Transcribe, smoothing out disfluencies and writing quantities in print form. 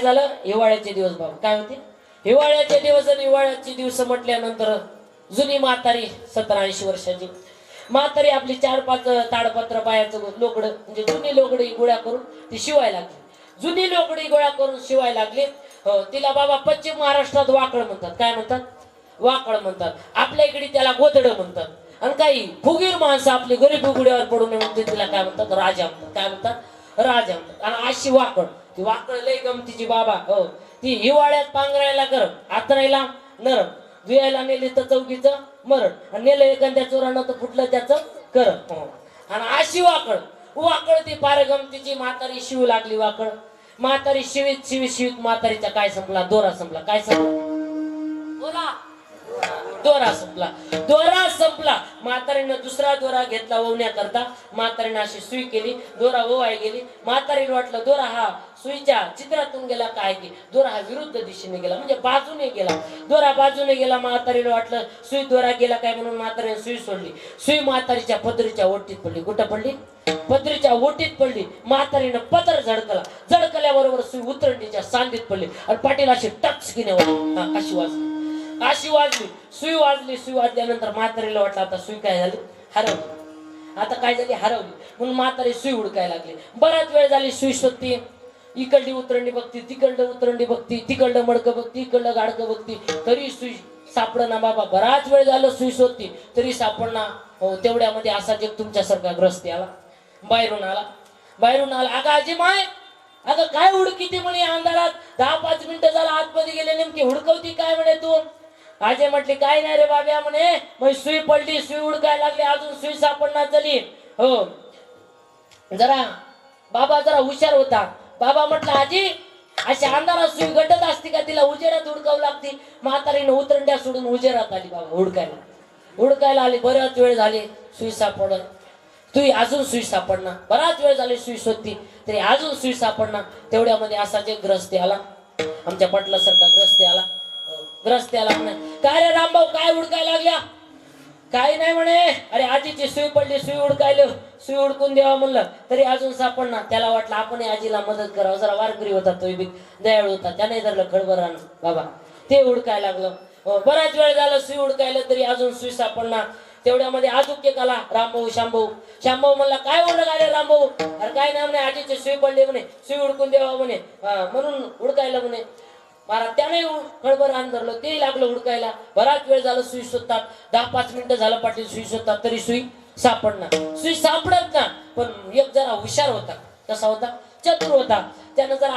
झालं हिवाळ्याचे दिवस बाबा काय होते हिवाळ्याचे दिवस आणि हिवाळ्याचे दिवस म्हटल्यानंतर जुनी म्हातारी 70-80 वर्षाची म्हातारी आपली 4-5 ताडपत्र पायाचं लोकडं म्हणजे जुनी लोकडी गोळा करून ती शिवायला लागली जुनी लोकडी गोळा करून शिवायला लागली तिला बाबा पश्चिम महाराष्ट्रात वाकळ म्हणतात काय म्हणतात वाकळ म्हणतात आपल्या इकडे त्याला गोधडं म्हणतात आणि काही फुगीर माणसं आपली गरीब उघड्यावर पडू नये म्हणते तिला काय म्हणतात राजा म्हणतात काय म्हणतात राजा म्हणतात आणि अशी वाकळ ती वाकळ लय गमतीची बाबा हो ती हिवाळ्यात पांघरायला गरम आतरायला नरम धुयायला नेली तर चौकीचं मरण आणि नेलं एखाद्या चोरानं तर फुटलं त्याचं करम आणि अशी वाकळ वाकळ ती फार गमतीची म्हातारी शिवू लागली वाकळ म्हातारी शिवीत शिवीत शिवीत म्हातारीचा काय संपला दोरा संपला काय संपला बोला दोरा संपला म्हातारीनं दुसरा दोरा घेतला ओवण्याकरता म्हातारीनं अशी सुई केली दोरा ओवाय गेली म्हातारीला वाटलं दोरा हा सुईच्या चित्रातून गेला काय की दोरा हा विरुद्ध दिशेने गेला म्हणजे बाजूने गेला दोरा बाजूने गेला म्हातारीला वाटलं सुई दोरा गेला काय म्हणून म्हातारीने सुई सोडली सुई म्हातारीच्या पदरीच्या ओटीत पडली कुठं पडली पदरीच्या ओटीत पडली म्हातारीनं पदर झडकल्याबरोबर सुई उतरंडीच्या सांदीत पडली आणि पाठीला अशी टच किने अशी वाजली सुई वाजल्यानंतर म्हातारीला वाटलं आता सुई काय झाली हरवली आता काय झाली हरवली म्हणून म्हातारी सुई हुडकायला लागली बराच वेळ झाली सुई शोधती इकडली उतरंडी बघती तिकडं उतरंडी बघती तिकडं मडकं बघती इकडलं गाडकं बघती तरी सुई सापडना बाबा बराच वेळ झालं सुई शोधती तरी सापडना हो तेवढ्यामध्ये असा जग तुमच्यासारखा ग्रस्ती आला बाहेरून आला अगं आजी माय अगं काय हुडकी ती म्हणे अंधारात 10-5 मिनिटं झालं आतमध्ये गेले नेमकी हुडकवती काय म्हणे तू आजे म्हटली काय नाही रे बाब्या म्हणे मग सुई पडली सुई हुडकायला लागली अजून सुई सापडणार झाली हो बाबा जरा हुशार होता बाबा म्हटलं आजी अशी अंधारात सुई गटत असते का तिला उजेरात हुडकावं लागते म्हातारीनं उतरंड्या सोडून उजेरात आली बाबा हुडकायला आली बऱ्याच वेळ झाली सुई सापडत तू अजून सुई सापडणार बराच वेळ झाली सुई शोधती तरी अजून सुई सापडणार तेवढ्यामध्ये असा जे ग्रस्ती आला आमच्या पटलासारखा ग्रस्ती आला म्हणे काय रे रामभाऊ काय हुडकायला लागल्या काही नाही म्हणे अरे आजीची सुई पडली सुई हुडकून द्यावा म्हणलं तरी अजून सापडणार त्याला वाटलं आपण आजीला मदत करावं जरा वारकरी होता तो बी दयाळू होता त्याने धरलं खडबरानं बाबा ते हुडकायला लागलं बराच वेळ झाला सुई हुडकायला तरी अजून सुई सापडणार तेवढ्यामध्ये अजून एक आला रामभाऊ शांभाऊ म्हणला काय हुडकायला रामभाऊ अरे काय नाही म्हणे आजीची सुई पडली म्हणे सुई हुडकून द्यावा म्हणे म्हणून हुडकायला म्हणे महाराज त्याने खळबरान धरलं ते लागलं हुडकायला बराच वेळ झालं सुई शोधतात 10-5 मिनिटं झालं पाटील सुई शोधतात तरी सुई सापडत ना पण एक जरा हुशार होता कसा होता चतुर होता त्यानं जरा